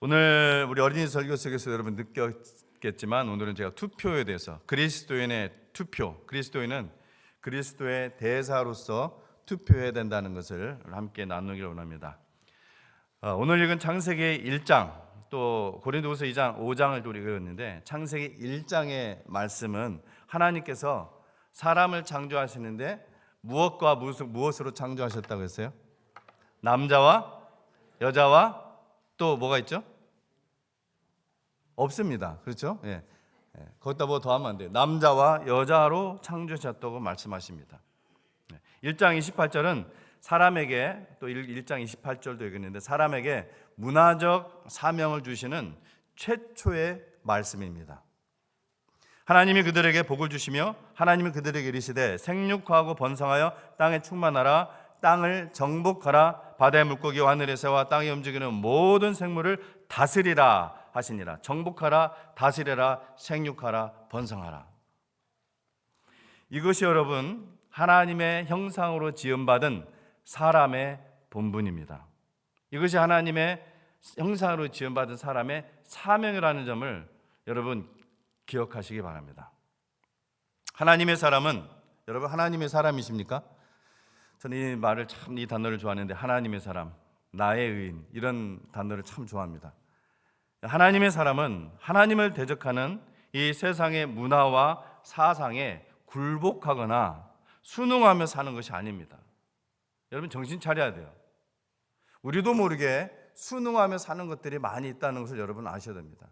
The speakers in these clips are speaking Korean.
오늘 우리 어린이 설교 속에서 여러분 느꼈겠지만 오늘은 제가 투표에 대해서 그리스도인의 투표, 그리스도인은 그리스도의 대사로서 투표해야 된다는 것을 함께 나누기를 원합니다. 오늘 읽은 창세기 1장 또 고린도후서 2장, 5장을 또 읽었는데 창세기 1장의 말씀은 하나님께서 사람을 창조하시는데 무엇과 무엇으로 창조하셨다고 했어요? 남자와 여자와 또 뭐가 있죠? 없습니다. 그렇죠? 예. 거기다 뭐 더 하면 안 돼요. 남자와 여자로 창조하셨다고 말씀하십니다. 1장 28절은 사람에게 또 1장 28절도 읽었는데 사람에게 문화적 사명을 주시는 최초의 말씀입니다. 하나님이 그들에게 복을 주시며 하나님이 그들에게 이르시되 생육하고 번성하여 땅에 충만하라 땅을 정복하라 바다의 물고기와 하늘의 새와 땅에 움직이는 모든 생물을 다스리라 하시니라. 정복하라, 다스리라, 생육하라, 번성하라. 이것이 여러분 하나님의 형상으로 지음받은 사람의 본분입니다. 이것이 하나님의 형상으로 지음받은 사람의 사명이라는 점을 여러분 기억하시기 바랍니다. 하나님의 사람은 여러분 하나님의 사람이십니까? 저는 이 말을 참 이 단어를 좋아하는데 하나님의 사람, 나의 의인 이런 단어를 참 좋아합니다. 하나님의 사람은 하나님을 대적하는 이 세상의 문화와 사상에 굴복하거나 순응하며 사는 것이 아닙니다. 여러분 정신 차려야 돼요. 우리도 모르게 순응하며 사는 것들이 많이 있다는 것을 여러분 아셔야 됩니다.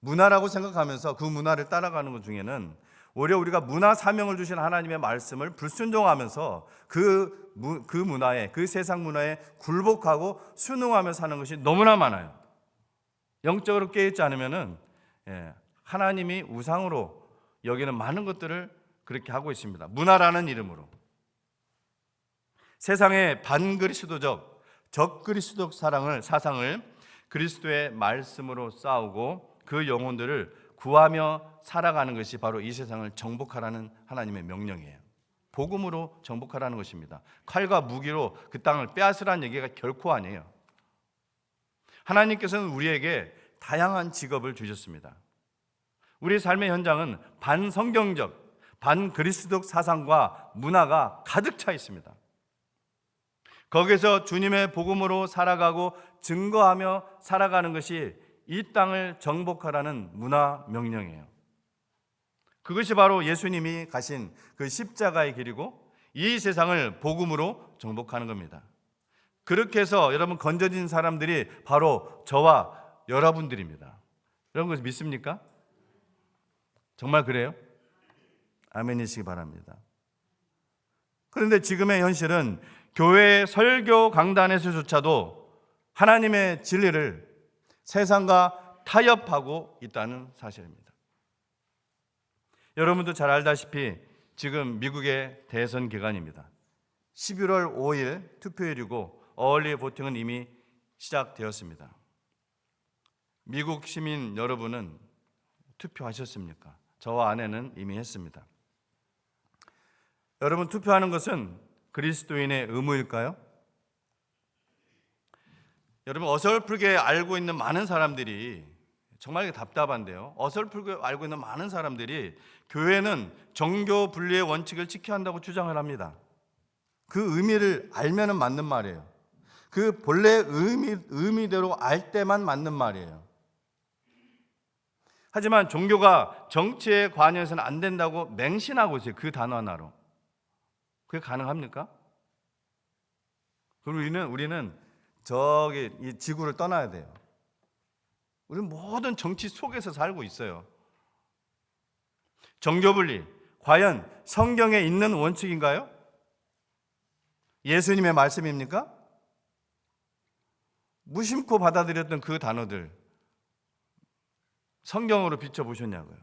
문화라고 생각하면서 그 문화를 따라가는 것 중에는 오히려 우리가 문화 사명을 주신 하나님의 말씀을 불순종하면서 그 문화에, 그 세상 문화에 굴복하고 순응하며 사는 것이 너무나 많아요. 영적으로 깨어있지 않으면은 하나님이 우상으로 여기는 많은 것들을 그렇게 하고 있습니다. 문화라는 이름으로 세상의 반그리스도적, 적그리스도적 사상을 그리스도의 말씀으로 싸우고 그 영혼들을 구하며 살아가는 것이 바로 이 세상을 정복하라는 하나님의 명령이에요. 복음으로 정복하라는 것입니다. 칼과 무기로 그 땅을 빼앗으라는 얘기가 결코 아니에요. 하나님께서는 우리에게 다양한 직업을 주셨습니다. 우리 삶의 현장은 반성경적, 반그리스도적 사상과 문화가 가득 차 있습니다. 거기서 주님의 복음으로 살아가고 증거하며 살아가는 것이 이 땅을 정복하라는 문화 명령이에요. 그것이 바로 예수님이 가신 그 십자가의 길이고 이 세상을 복음으로 정복하는 겁니다. 그렇게 해서 여러분 건져진 사람들이 바로 저와 여러분들입니다. 여러분 그것을 믿습니까? 정말 그래요? 아멘이시기 바랍니다. 그런데 지금의 현실은 교회 설교 강단에서조차도 하나님의 진리를 세상과 타협하고 있다는 사실입니다. 여러분도 잘 알다시피 지금 미국의 대선 기간입니다. 11월 5일 투표일이고 얼리 보팅은 이미 시작되었습니다. 미국 시민 여러분은 투표하셨습니까? 저와 아내는 이미 했습니다. 여러분 투표하는 것은 그리스도인의 의무일까요? 여러분 어설프게 알고 있는 많은 사람들이 정말 답답한데요. 어설프게 알고 있는 많은 사람들이 교회는 정교 분리의 원칙을 지켜야 한다고 주장을 합니다. 그 의미를 알면은 맞는 말이에요. 그 본래 의미대로 알 때만 맞는 말이에요. 하지만 종교가 정치에 관여해서는 안 된다고 맹신하고 있어요. 그 단어 하나로. 그게 가능합니까? 그리고 우리는 저기 이 지구를 떠나야 돼요. 우리는 모든 정치 속에서 살고 있어요. 정교분리, 과연 성경에 있는 원칙인가요? 예수님의 말씀입니까? 무심코 받아들였던 그 단어들 성경으로 비춰보셨냐고요.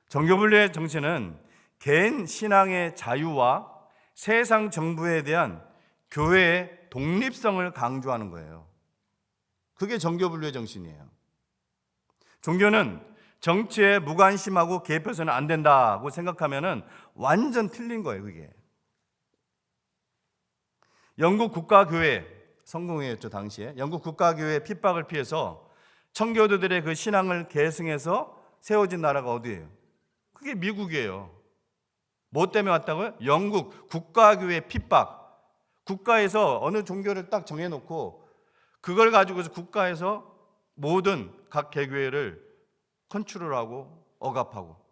정교분리의 정신은 개인 신앙의 자유와 세상 정부에 대한 교회의 독립성을 강조하는 거예요. 그게 정교분리의 정신이에요. 종교는 정치에 무관심하고 개입해서는 안 된다고 생각하면은 완전 틀린 거예요, 그게. 영국 국가교회 성공회였죠. 당시에 영국 국가교회의 핍박을 피해서 청교도들의 그 신앙을 계승해서 세워진 나라가 어디예요? 그게 미국이에요. 뭐 때문에 왔다고요? 영국 국가교회 핍박. 국가에서 어느 종교를 딱 정해놓고 그걸 가지고서 국가에서 모든 각 개교회를 컨트롤하고 억압하고,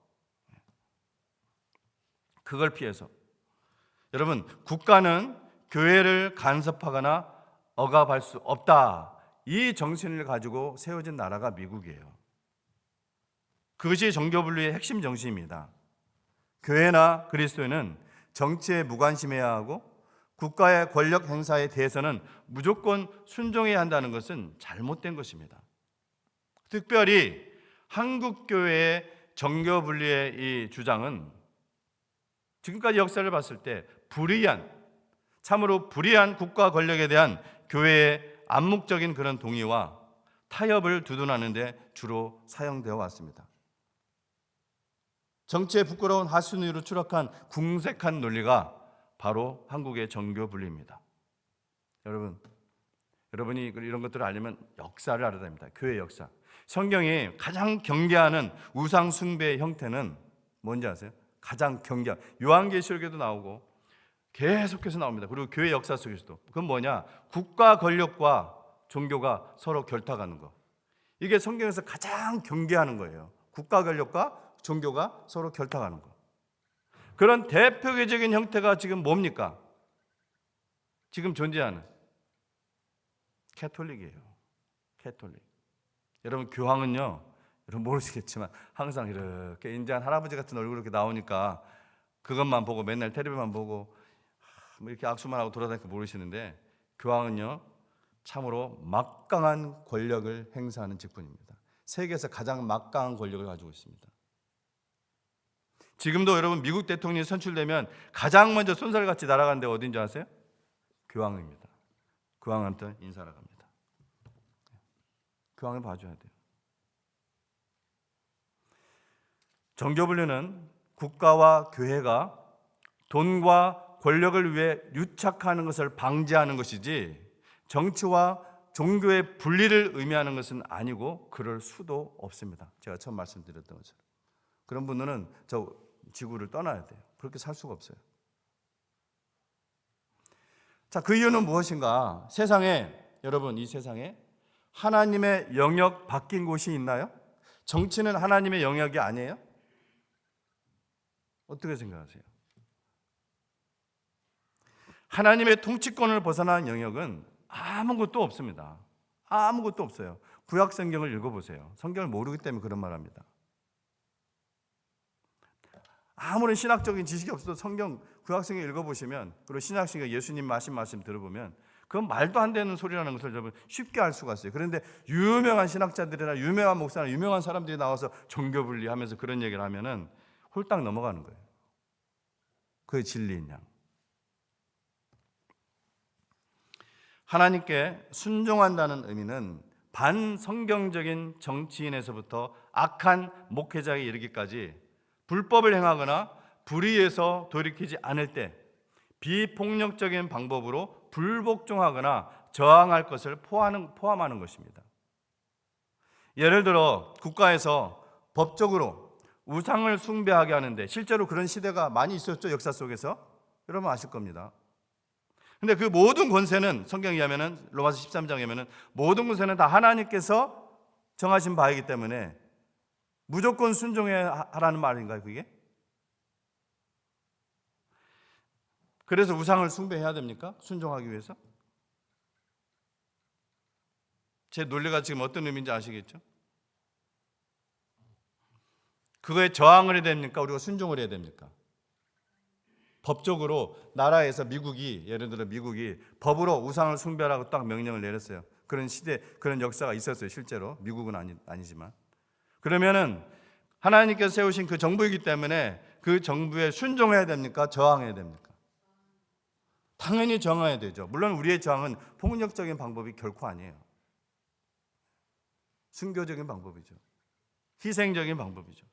그걸 피해서. 여러분, 국가는 교회를 간섭하거나 억압할 수 없다, 이 정신을 가지고 세워진 나라가 미국이에요. 그것이 정교분리의 핵심 정신입니다. 교회나 그리스도인은 정치에 무관심해야 하고 국가의 권력 행사에 대해서는 무조건 순종해야 한다는 것은 잘못된 것입니다. 특별히 한국교회의 정교분리의 이 주장은 지금까지 역사를 봤을 때 참으로 불의한 국가 권력에 대한 교회의 암묵적인 그런 동의와 타협을 두둔하는 데 주로 사용되어 왔습니다. 정치에 부끄러운 하수인으로 추락한 궁색한 논리가 바로 한국의 정교 분리입니다. 여러분이 이런 것들을 알려면 역사를 알아야 됩니다. 교회 역사. 성경이 가장 경계하는 우상 숭배의 형태는 뭔지 아세요? 가장 경계한, 요한계시록에도 나오고 계속해서 나옵니다. 그리고 교회 역사 속에서도. 그건 뭐냐? 국가 권력과 종교가 서로 결탁하는 거. 이게 성경에서 가장 경계하는 거예요. 국가 권력과 종교가 서로 결탁하는 거. 그런 대표적인 형태가 지금 뭡니까? 지금 존재하는 캐톨릭이에요. 캐톨릭. 여러분, 교황은요, 여러분 모르시겠지만 항상 이렇게 인자한 할아버지 같은 얼굴 이렇게 나오니까 그것만 보고 맨날 텔레비만 보고 뭐 이렇게 악수만 하고 돌아다니까 모르시는데, 교황은요 참으로 막강한 권력을 행사하는 직분입니다. 세계에서 가장 막강한 권력을 가지고 있습니다. 지금도 여러분 미국 대통령이 선출되면 가장 먼저 손살같이 날아가는 데가 어딘지 아세요? 교황입니다. 교황한테 인사하러 갑니다. 교황을 봐줘야 돼요. 정교분리는 국가와 교회가 돈과 권력을 위해 유착하는 것을 방지하는 것이지 정치와 종교의 분리를 의미하는 것은 아니고 그럴 수도 없습니다. 제가 처음 말씀드렸던 것처럼. 그런 분들은 저 지구를 떠나야 돼요. 그렇게 살 수가 없어요. 자, 그 이유는 무엇인가? 여러분, 이 세상에 하나님의 영역 바뀐 곳이 있나요? 정치는 하나님의 영역이 아니에요? 어떻게 생각하세요? 하나님의 통치권을 벗어난 영역은 아무것도 없습니다. 아무것도 없어요. 구약 성경을 읽어보세요. 성경을 모르기 때문에 그런 말 합니다. 아무런 신학적인 지식이 없어도 구약 성경 읽어보시면, 그리고 신약 성경 예수님 하신 말씀 들어보면 그건 말도 안 되는 소리라는 것을 여러분 쉽게 알 수가 있어요. 그런데 유명한 신학자들이나 유명한 목사나 유명한 사람들이 나와서 정교분리하면서 그런 얘기를 하면은 홀딱 넘어가는 거예요. 그게 진리인 양. 하나님께 순종한다는 의미는 반성경적인 정치인에서부터 악한 목회자에 이르기까지 불법을 행하거나 불의에서 돌이키지 않을 때 비폭력적인 방법으로 불복종하거나 저항할 것을 포함하는 것입니다. 예를 들어 국가에서 법적으로 우상을 숭배하게 하는데, 실제로 그런 시대가 많이 있었죠. 역사 속에서. 여러분 아실 겁니다. 근데 그 모든 권세는 성경에 의하면은, 로마서 13장에 의하면은 모든 권세는 다 하나님께서 정하신 바이기 때문에 무조건 순종해야 하라는 말인가요, 그게? 그래서 우상을 숭배해야 됩니까? 순종하기 위해서? 제 논리가 지금 어떤 의미인지 아시겠죠? 그거에 저항을 해야 됩니까? 우리가 순종을 해야 됩니까? 법적으로 나라에서 예를 들어 미국이 법으로 우상을 숭배하라고 딱 명령을 내렸어요. 그런 시대, 그런 역사가 있었어요. 실제로 미국은 아니지만. 그러면은 하나님께서 세우신 그 정부이기 때문에 그 정부에 순종해야 됩니까? 저항해야 됩니까? 당연히 저항해야 되죠. 물론 우리의 저항은 폭력적인 방법이 결코 아니에요. 순교적인 방법이죠. 희생적인 방법이죠.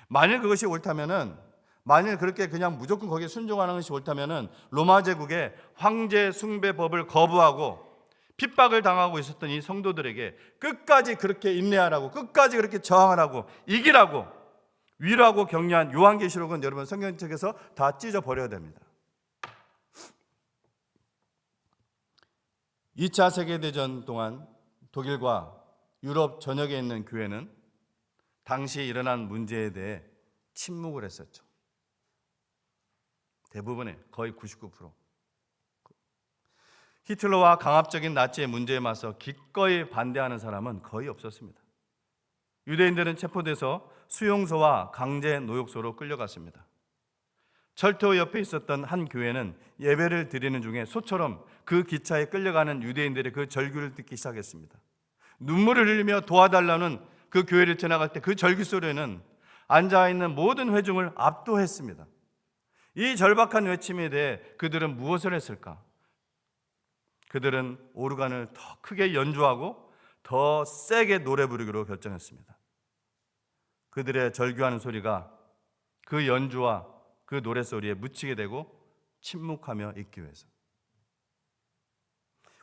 만일 그것이 옳다면은 만일 그렇게 그냥 무조건 거기에 순종하는 것이 옳다면은 로마 제국의 황제 숭배법을 거부하고 핍박을 당하고 있었던 이 성도들에게 끝까지 그렇게 인내하라고, 끝까지 그렇게 저항하라고, 이기라고 위로하고 격려한 요한계시록은 여러분 성경책에서 다 찢어 버려야 됩니다. 2차 세계대전 동안 독일과 유럽 전역에 있는 교회는 당시 일어난 문제에 대해 침묵을 했었죠. 대부분의 거의 99%. 히틀러와 강압적인 나치의 문제에 맞서 기꺼이 반대하는 사람은 거의 없었습니다. 유대인들은 체포돼서 수용소와 강제 노역소로 끌려갔습니다. 철도 옆에 있었던 한 교회는 예배를 드리는 중에 소처럼 그 기차에 끌려가는 유대인들의 그 절규를 듣기 시작했습니다. 눈물을 흘리며 도와달라는 그 교회를 지나갈 때 그 절규 소리는 앉아있는 모든 회중을 압도했습니다. 이 절박한 외침에 대해 그들은 무엇을 했을까? 그들은 오르간을 더 크게 연주하고 더 세게 노래 부르기로 결정했습니다. 그들의 절규하는 소리가 그 연주와 그 노랫소리에 묻히게 되고 침묵하며 있기 위해서.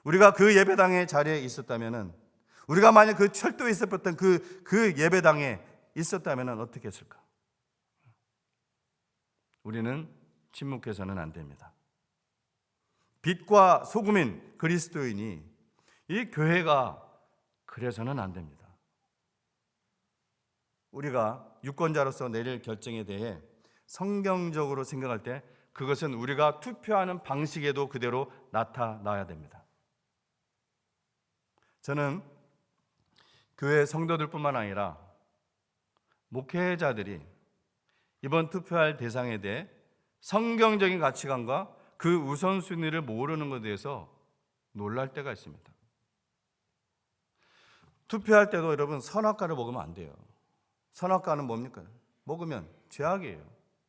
우리가 그 예배당의 자리에 있었다면, 우리가 만약 그 철도에 있었던 그 예배당에 있었다면 어떻게 했을까? 우리는 침묵해서는 안 됩니다. 빛과 소금인 그리스도인이 이 교회가 그래서는 안 됩니다. 우리가 유권자로서 내릴 결정에 대해 성경적으로 생각할 때 그것은 우리가 투표하는 방식에도 그대로 나타나야 됩니다. 저는 교회 성도들뿐만 아니라 목회자들이 이번 투표할 대상에 대해 성경적인 가치관과 그 우선순위를 모르는 것에 대해서 놀랄 때가 있습니다. 투표할 때도 여러분 선악과를 먹으면 안 돼요. 선악과는 뭡니까? 먹으면 죄악이에요.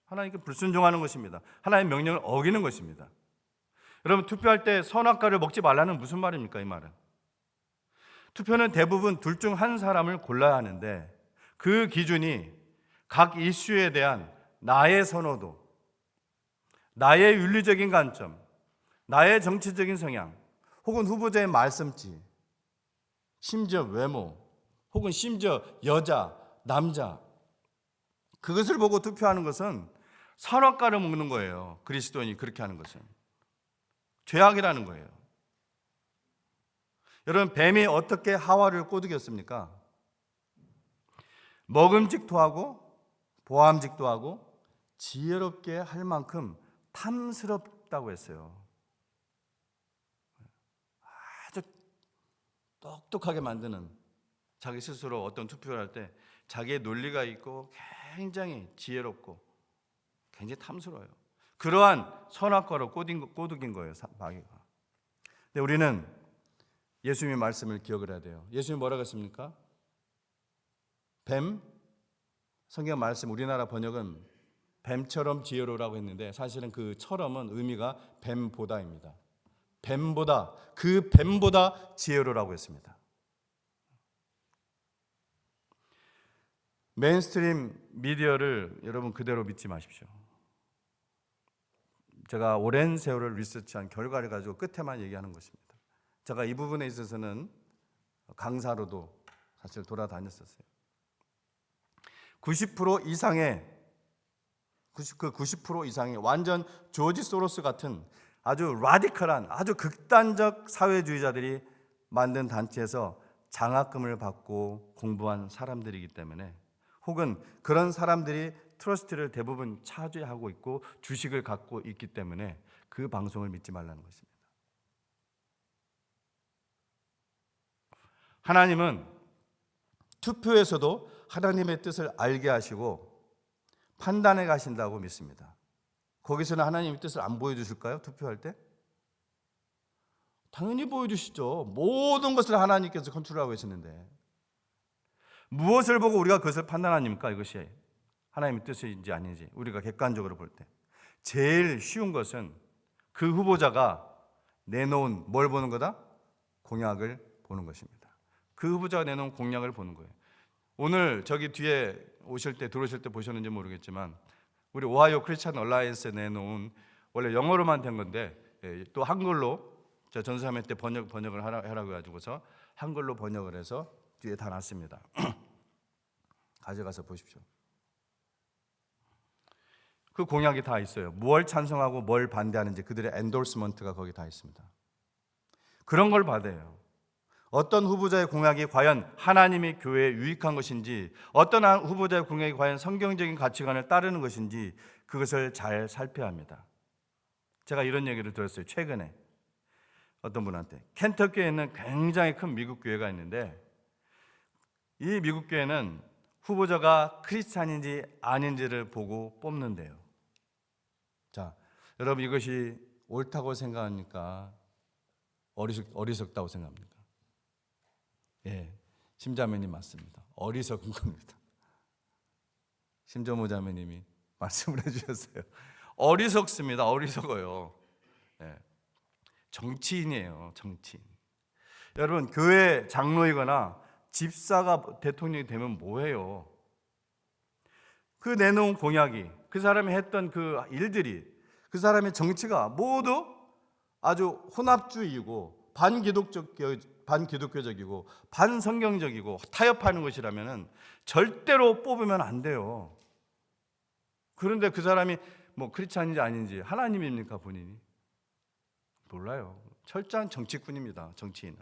하나님께 불순종하는 것입니다. 하나님의 명령을 어기는 것입니다. 여러분 투표할 때 선악과를 먹지 말라는 무슨 말입니까? 이 말은 투표는 대부분 둘 중 한 사람을 골라야 하는데 그 기준이 각 이슈에 대한 나의 선호도, 나의 윤리적인 관점, 나의 정치적인 성향, 혹은 후보자의 말씀지, 심지어 외모, 혹은 심지어 여자, 남자, 그것을 보고 투표하는 것은 선악과를 먹는 거예요. 그리스도인이 그렇게 하는 것은 죄악이라는 거예요. 여러분 뱀이 어떻게 하와를 꼬드겼습니까? 먹음직도 하고 보암직도 하고 지혜롭게 할 만큼 탐스럽다고 했어요. 아주 똑똑하게 만드는, 자기 스스로 어떤 투표를 할 때 자기의 논리가 있고 굉장히 지혜롭고 굉장히 탐스러워요. 그러한 선악과로 꼬드긴 거예요, 마귀가. 근데 우리는 예수님의 말씀을 기억을 해야 돼요. 예수님이 뭐라고 했습니까? 뱀, 성경 말씀 우리나라 번역은 뱀처럼 지혜로라고 했는데 사실은 그 처럼은 의미가 뱀보다입니다. 뱀보다, 그 뱀보다 지혜로라고 했습니다. 메인스트림 미디어를 여러분 그대로 믿지 마십시오. 제가 오랜 세월을 리서치한 결과를 가지고 끝에만 얘기하는 것입니다. 제가 이 부분에 있어서는 강사로도 사실 돌아다녔었어요. 90% 이상의 완전 조지 소로스 같은 아주 라디컬한, 아주 극단적 사회주의자들이 만든 단체에서 장학금을 받고 공부한 사람들이기 때문에, 혹은 그런 사람들이 트러스트를 대부분 차지하고 있고 주식을 갖고 있기 때문에 그 방송을 믿지 말라는 것입니다. 하나님은 투표에서도 하나님의 뜻을 알게 하시고 판단해 가신다고 믿습니다. 거기서는 하나님의 뜻을 안 보여주실까요? 투표할 때? 당연히 보여주시죠. 모든 것을 하나님께서 컨트롤하고 계시는데 무엇을 보고 우리가 그것을 판단합니까? 이것이 하나님의 뜻인지 아닌지 우리가 객관적으로 볼 때 제일 쉬운 것은 그 후보자가 내놓은 뭘 보는 거다? 공약을 보는 것입니다. 그 후보자가 내놓은 공약을 보는 거예요. 오늘 저기 뒤에 들어오실 때 보셨는지 모르겠지만 우리 오하이오 크리스천 얼라이언스에 내놓은 원래 영어로만 된 건데 또 한글로 저 전수사회 때 번역을 하라고 해가지고서 한글로 번역을 해서 뒤에 다 놨습니다. 가져가서 보십시오. 그 공약이 다 있어요. 뭘 찬성하고 뭘 반대하는지 그들의 엔도스먼트가 거기 다 있습니다. 그런 걸 받아요. 어떤 후보자의 공약이 과연 하나님의 교회에 유익한 것인지, 어떤 후보자의 공약이 과연 성경적인 가치관을 따르는 것인지 그것을 잘 살펴야 합니다. 제가 이런 얘기를 들었어요. 최근에 어떤 분한테. 켄터키에 있는 굉장히 큰 미국 교회가 있는데 이 미국 교회는 후보자가 크리스찬인지 아닌지를 보고 뽑는데요. 자, 여러분 이것이 옳다고 생각합니까? 어리석다고 생각합니까? 예, 심자매님 맞습니다. 어리석은 겁니다. 심정모 자매님이 말씀을 해주셨어요. 어리석습니다. 어리석어요. 예, 정치인이에요. 정치인. 여러분 교회 장로이거나 집사가 대통령이 되면 뭐해요? 그 내놓은 공약이, 그 사람이 했던 그 일들이, 그 사람의 정치가 모두 아주 혼합주의이고 반기독교적이고 반성경적이고 타협하는 것이라면 절대로 뽑으면 안 돼요. 그런데 그 사람이 뭐 크리스찬인지 아닌지 하나님입니까 본인이? 몰라요. 철저한 정치꾼입니다. 정치인은.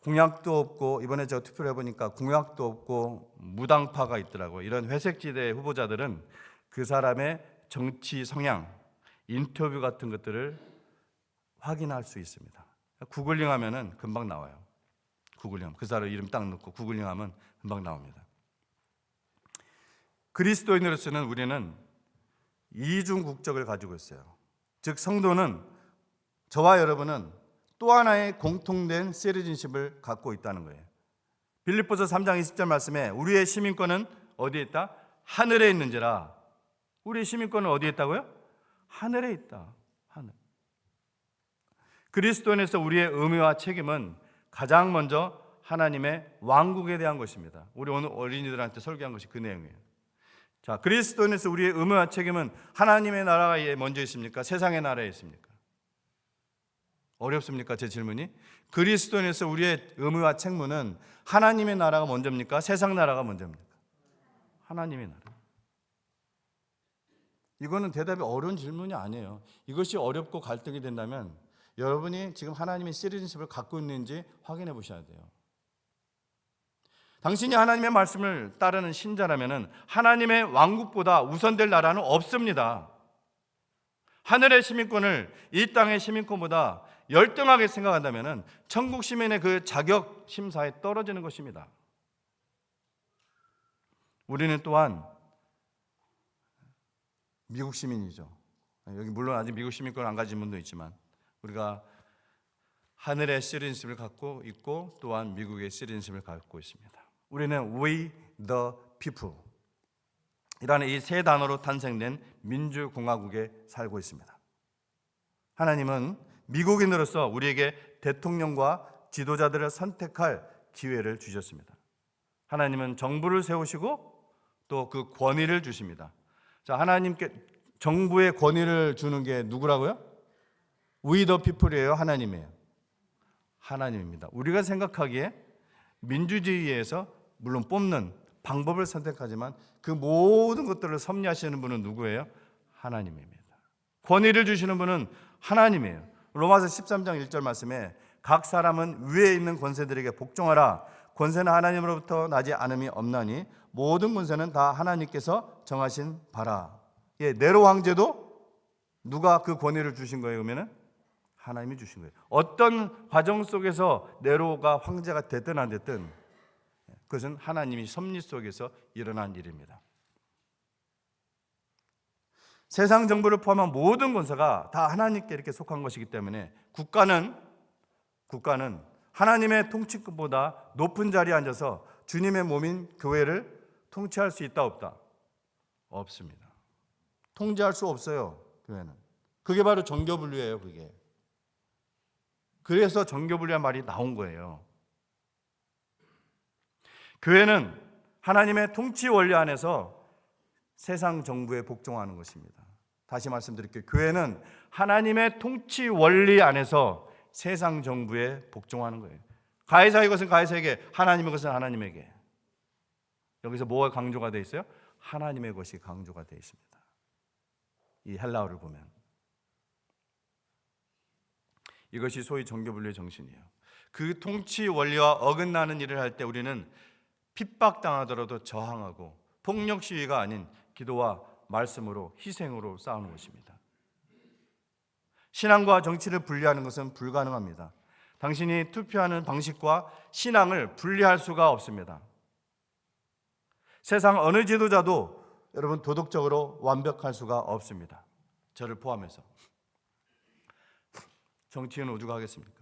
공약도 없고, 이번에 제가 투표를 해보니까 공약도 없고 무당파가 있더라고요. 이런 회색지대 후보자들은 그 사람의 정치 성향, 인터뷰 같은 것들을 확인할 수 있습니다. 구글링 하면은 금방 나와요. 구글링, 그 사람 이름 딱 넣고 구글링 하면 금방 나옵니다. 그리스도인으로서는 우리는 이중 국적을 가지고 있어요. 즉 성도는, 저와 여러분은 또 하나의 공통된 시티즌십을 갖고 있다는 거예요. 빌립보서 3장 20절 말씀에 우리의 시민권은 어디에 있다? 하늘에 있는지라. 우리의 시민권은 어디에 있다고요? 하늘에 있다. 하늘. 그리스도인에서 우리의 의무와 책임은 가장 먼저 하나님의 왕국에 대한 것입니다. 우리 오늘 어린이들한테 설교한 것이 그 내용이에요. 자, 그리스도인에서 우리의 의무와 책임은 하나님의 나라가 먼저 있습니까? 세상의 나라에 있습니까? 어렵습니까? 제 질문이. 그리스도인에서 우리의 의무와 책무는 하나님의 나라가 먼저입니까? 세상 나라가 먼저입니까? 하나님의 나라. 이거는 대답이 어려운 질문이 아니에요. 이것이 어렵고 갈등이 된다면 여러분이 지금 하나님의 시리즈십을 갖고 있는지 확인해 보셔야 돼요. 당신이 하나님의 말씀을 따르는 신자라면 하나님의 왕국보다 우선될 나라는 없습니다. 하늘의 시민권을 이 땅의 시민권보다 열등하게 생각한다면 천국 시민의 그 자격 심사에 떨어지는 것입니다. 우리는 또한 미국 시민이죠. 여기 물론 아직 미국 시민권을 안 가진 분도 있지만 우리가 하늘의 시리즌십을 갖고 있고 또한 미국의 시리즌십을 갖고 있습니다. 우리는 We the people 이라는 이 세 단어로 탄생된 민주공화국에 살고 있습니다. 하나님은 미국인으로서 우리에게 대통령과 지도자들을 선택할 기회를 주셨습니다. 하나님은 정부를 세우시고 또 그 권위를 주십니다. 자, 하나님께 정부의 권위를 주는 게 누구라고요? We the people이에요? 하나님이에요? 하나님입니다. 우리가 생각하기에 민주주의에서 물론 뽑는 방법을 선택하지만 그 모든 것들을 섭리하시는 분은 누구예요? 하나님입니다. 권위를 주시는 분은 하나님이에요. 로마서 13장 1절 말씀에 각 사람은 위에 있는 권세들에게 복종하라. 권세는 하나님으로부터 나지 않음이 없나니 모든 권세는 다 하나님께서 정하신 바라. 예, 네로 황제도 누가 그 권위를 주신 거예요? 그러면은 하나님이 주신 거예요. 어떤 과정 속에서 네로가 황제가 됐든 안 됐든 그것은 하나님이 섭리 속에서 일어난 일입니다. 세상 정부를 포함한 모든 권세가 다 하나님께 이렇게 속한 것이기 때문에 국가는 하나님의 통치권보다 높은 자리에 앉아서 주님의 몸인 교회를 통치할 수 있다 없다? 없습니다. 통제할 수 없어요. 교회는. 그게 바로 정교분류예요. 그게. 그래서 정교분류한 말이 나온 거예요. 교회는 하나님의 통치 원리 안에서 세상 정부에 복종하는 것입니다. 다시 말씀드릴게요. 교회는 하나님의 통치 원리 안에서 세상 정부에 복종하는 거예요. 가이사의 것은 가이사에게, 하나님의 것은 하나님에게. 여기서 뭐가 강조가 되어 있어요? 하나님의 것이 강조가 되어 있습니다. 이 헬라어를 보면 이것이 소위 정교분리의 정신이에요. 그 통치 원리와 어긋나는 일을 할 때 우리는 핍박당하더라도 저항하고 폭력 시위가 아닌 기도와 말씀으로, 희생으로 싸우는 것입니다. 신앙과 정치를 분리하는 것은 불가능합니다. 당신이 투표하는 방식과 신앙을 분리할 수가 없습니다. 세상 어느 지도자도 여러분 도덕적으로 완벽할 수가 없습니다. 저를 포함해서. 정치인은 오죽 하겠습니까?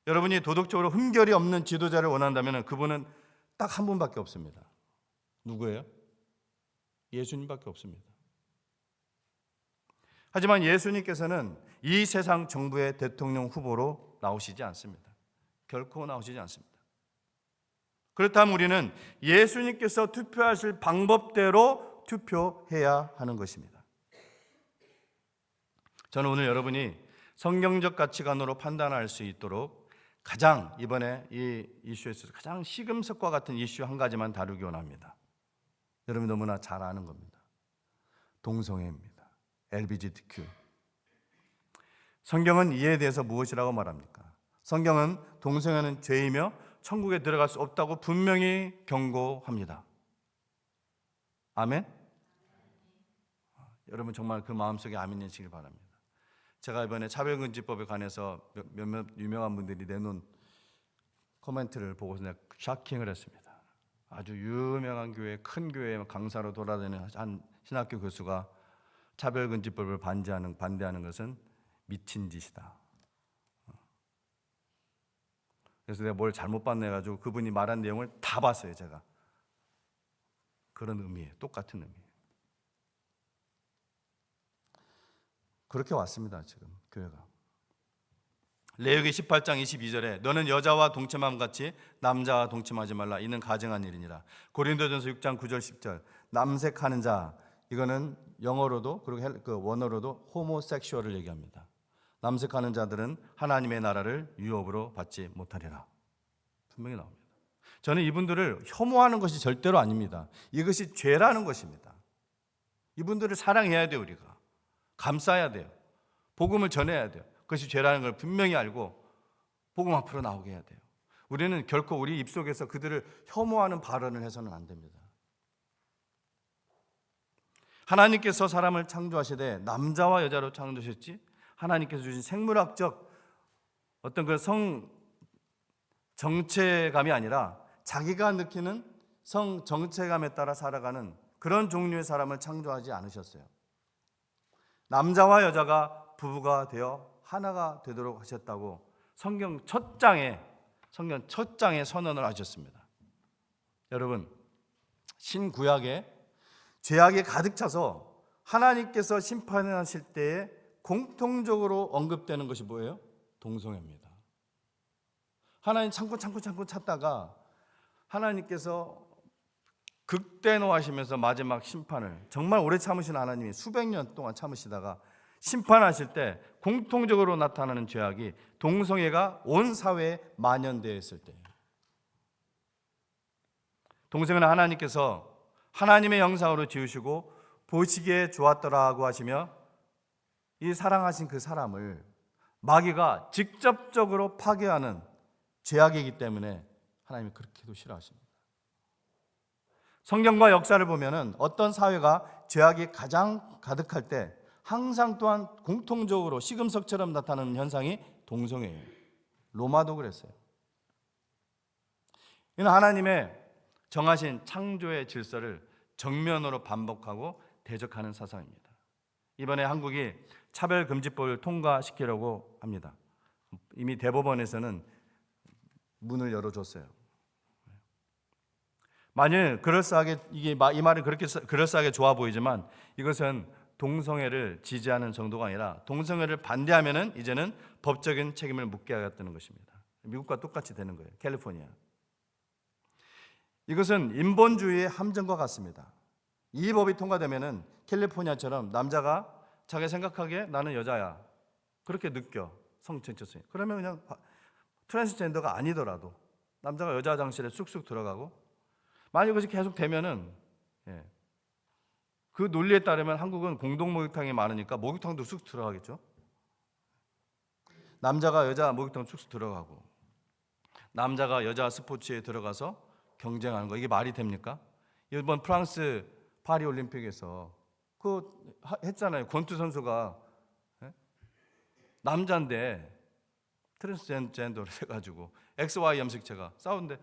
여러분이 도덕적으로 흠결이 없는 지도자를 원한다면 그분은 딱 한 분밖에 없습니다. 누구예요? 예수님밖에 없습니다. 하지만 예수님께서는 이 세상 정부의 대통령 후보로 나오시지 않습니다. 결코 나오시지 않습니다. 그렇다면 우리는 예수님께서 투표하실 방법대로 투표해야 하는 것입니다. 저는 오늘 여러분이 성경적 가치관으로 판단할 수 있도록 가장 이번에 이 이슈에서 가장 시금석과 같은 이슈 한 가지만 다루기 원합니다. 여러분이 너무나 잘 아는 겁니다. 동성애입니다. LGBTQ. 성경은 이에 대해서 무엇이라고 말합니까? 성경은 동성애는 죄이며 천국에 들어갈 수 없다고 분명히 경고합니다. 아멘? 여러분 정말 그 마음속에 아멘이시길 바랍니다. 제가 이번에 차별금지법에 관해서 몇몇 유명한 분들이 내놓은 코멘트를 보고서 내가 샤킹을 했습니다. 아주 유명한 교회, 큰 교회 강사로 돌아다니는 한 신학교 교수가 차별금지법을 반대하는 것은 미친 짓이다. 그래서 내가 뭘 잘못 봤네 해가지고 그분이 말한 내용을 다 봤어요. 제가. 그런 의미예요. 똑같은 의미예요. 그렇게 왔습니다. 지금 교회가. 레위기 18장 22절에 너는 여자와 동침함 같이 남자와 동침하지 말라. 이는 가증한 일이니라. 고린도전서 6장 9절 10절 남색하는 자, 이거는 영어로도 그리고 그 원어로도 호모섹슈얼을 얘기합니다. 남색하는 자들은 하나님의 나라를 유업으로 받지 못하리라. 분명히 나옵니다. 저는 이분들을 혐오하는 것이 절대로 아닙니다. 이것이 죄라는 것입니다. 이분들을 사랑해야 돼요. 우리가 감싸야 돼요. 복음을 전해야 돼요. 그것이 죄라는 걸 분명히 알고 복음 앞으로 나오게 해야 돼요. 우리는 결코 우리 입속에서 그들을 혐오하는 발언을 해서는 안 됩니다. 하나님께서 사람을 창조하시되 남자와 여자로 창조하셨지, 하나님께서 주신 생물학적 어떤 그 성 정체감이 아니라 자기가 느끼는 성 정체감에 따라 살아가는 그런 종류의 사람을 창조하지 않으셨어요. 남자와 여자가 부부가 되어 하나가 되도록 하셨다고 성경 첫 장에 선언을 하셨습니다. 여러분, 신구약에 죄악이 가득 차서 하나님께서 심판하실 때에 공통적으로 언급되는 것이 뭐예요? 동성애입니다. 하나님 참고 찾다가 하나님께서 극대노하시면서 마지막 심판을, 정말 오래 참으신 하나님이 수백 년 동안 참으시다가 심판하실 때 공통적으로 나타나는 죄악이 동성애가 온 사회에 만연되어 있을 때예요. 동성애는 하나님께서 하나님의 영상으로 지으시고 보시기에 좋았더라고 하시며 이 사랑하신 그 사람을 마귀가 직접적으로 파괴하는 죄악이기 때문에 하나님이 그렇게도 싫어하십니다. 성경과 역사를 보면은 어떤 사회가 죄악이 가장 가득할 때 항상 또한 공통적으로 시금석처럼 나타나는 현상이 동성애예요. 로마도 그랬어요. 이는 하나님의 정하신 창조의 질서를 정면으로 반복하고 대적하는 사상입니다. 이번에 한국이 차별금지법을 통과시키려고 합니다. 이미 대법원에서는 문을 열어줬어요. 만일 그럴싸하게 이 말은 그렇게 그럴싸하게 좋아 보이지만 이것은 동성애를 지지하는 정도가 아니라 동성애를 반대하면은 이제는 법적인 책임을 묻게 하겠다는 것입니다. 미국과 똑같이 되는 거예요. 캘리포니아. 이것은 인본주의의 함정과 같습니다. 이 법이 통과되면은 캘리포니아처럼 남자가 자기 생각하기에 나는 여자야 그렇게 느껴 성체적인 그러면 그냥 트랜스젠더가 아니더라도 남자가 여자 화장실에 쑥쑥 들어가고 만약 이것이 계속 되면은 그 논리에 따르면 한국은 공동 목욕탕이 많으니까 목욕탕도 쑥 들어가겠죠. 남자가 여자 목욕탕 쑥쑥 들어가고 남자가 여자 스포츠에 들어가서 경쟁하는 거 이게 말이 됩니까? 이번 프랑스 파리 올림픽에서 그 했잖아요. 권투 선수가 남자인데 트랜스젠더로 해가지고 XY 염색체가 싸우는데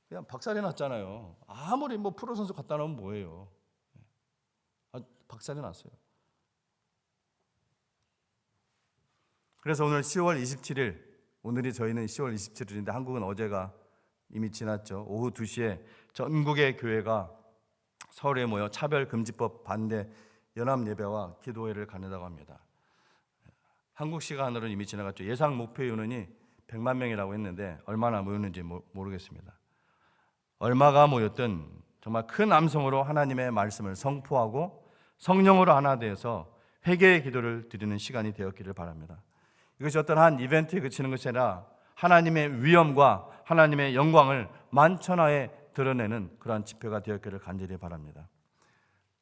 그냥 박살이 났잖아요. 아무리 뭐 프로 선수 갖다 놓으면 뭐예요? 박살이 났어요. 그래서 오늘 10월 27일 오늘이 저희는 10월 27일인데 한국은 어제가 이미 지났죠. 오후 2시에 전국의 교회가 서울에 모여 차별금지법 반대 연합예배와 기도회를 갖는다고 합니다. 한국 시간으로는 이미 지나갔죠. 예상 목표 인원이 100만 명이라고 했는데 얼마나 모였는지 모르겠습니다. 얼마가 모였든 정말 큰 암송으로 하나님의 말씀을 선포하고 성령으로 하나 되어서 회개의 기도를 드리는 시간이 되었기를 바랍니다. 이것이 어떤 한 이벤트에 그치는 것이 아니라 하나님의 위엄과 하나님의 영광을 만천하에 드러내는 그러한 집회가 되었기를 간절히 바랍니다.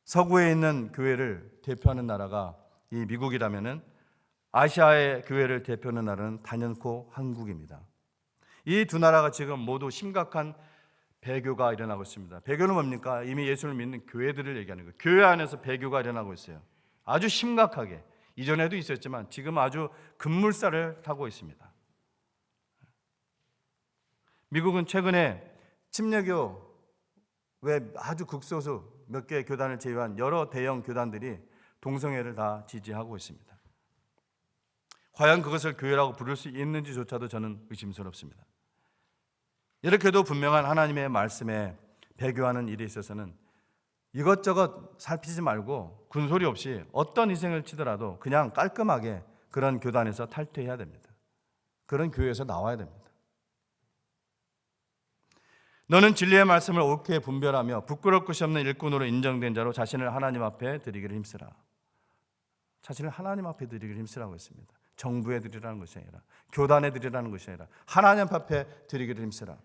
서구에 있는 교회를 대표하는 나라가 이 미국이라면은 아시아의 교회를 대표하는 나라는 단연코 한국입니다. 이 두 나라가 지금 모두 심각한 배교가 일어나고 있습니다. 배교는 뭡니까? 이미 예수를 믿는 교회들을 얘기하는 거예요. 교회 안에서 배교가 일어나고 있어요. 아주 심각하게. 이전에도 있었지만 지금 아주 급물살을 타고 있습니다. 미국은 최근에 침례교 외 아주 극소수 몇 개의 교단을 제외한 여러 대형 교단들이 동성애를 다 지지하고 있습니다. 과연 그것을 교회라고 부를 수 있는지조차도 저는 의심스럽습니다. 이렇게도 분명한 하나님의 말씀에 배교하는 일에 있어서는 이것저것 살피지 말고 군소리 없이 어떤 희생을 치더라도 그냥 깔끔하게 그런 교단에서 탈퇴해야 됩니다. 그런 교회에서 나와야 됩니다. 너는 진리의 말씀을 옳게 분별하며 부끄러울 것이 없는 일꾼으로 인정된 자로 자신을 하나님 앞에 드리기를 힘쓰라. 자신을 하나님 앞에 드리기를 힘쓰라고 했습니다. 정부에 드리라는 것이 아니라 교단에 드리라는 것이 아니라 하나님 앞에 드리기를 힘쓰라.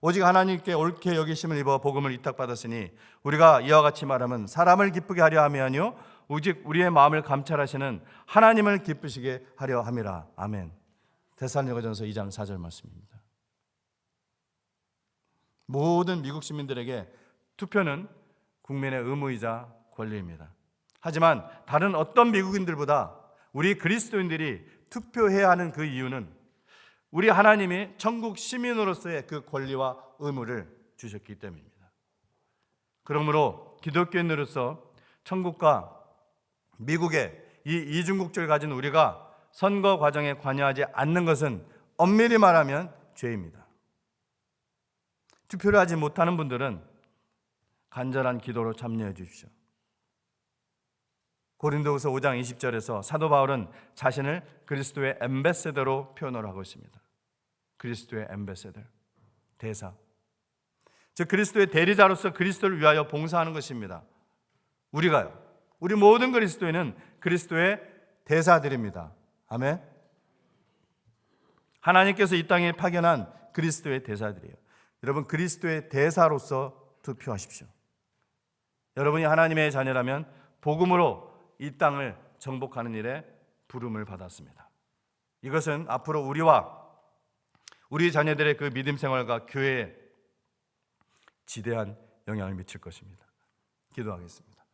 오직 하나님께 옳게 여기심을 입어 복음을 위탁받았으니 우리가 이와 같이 말하면 사람을 기쁘게 하려 함이 아니요 오직 우리의 마음을 감찰하시는 하나님을 기쁘시게 하려 함이라. 아멘. 데살로니가전서 2장 4절 말씀입니다. 모든 미국 시민들에게 투표는 국민의 의무이자 권리입니다. 하지만 다른 어떤 미국인들보다 우리 그리스도인들이 투표해야 하는 그 이유는 우리 하나님이 천국 시민으로서의 그 권리와 의무를 주셨기 때문입니다. 그러므로 기독교인으로서 천국과 미국의 이 이중국적을 가진 우리가 선거 과정에 관여하지 않는 것은 엄밀히 말하면 죄입니다. 투표를 하지 못하는 분들은 간절한 기도로 참여해 주십시오. 고린도후서 5장 20절에서 사도 바울은 자신을 그리스도의 엠베세더로 표현을 하고 있습니다. 그리스도의 엠베세더, 대사. 즉 그리스도의 대리자로서 그리스도를 위하여 봉사하는 것입니다. 우리가요. 우리 모든 그리스도인은 그리스도의 대사들입니다. 아멘. 하나님께서 이 땅에 파견한 그리스도의 대사들이에요. 여러분 그리스도의 대사로서 투표하십시오. 여러분이 하나님의 자녀라면 복음으로 이 땅을 정복하는 일에 부름을 받았습니다. 이것은 앞으로 우리와 우리 자녀들의 그 믿음 생활과 교회에 지대한 영향을 미칠 것입니다. 기도하겠습니다.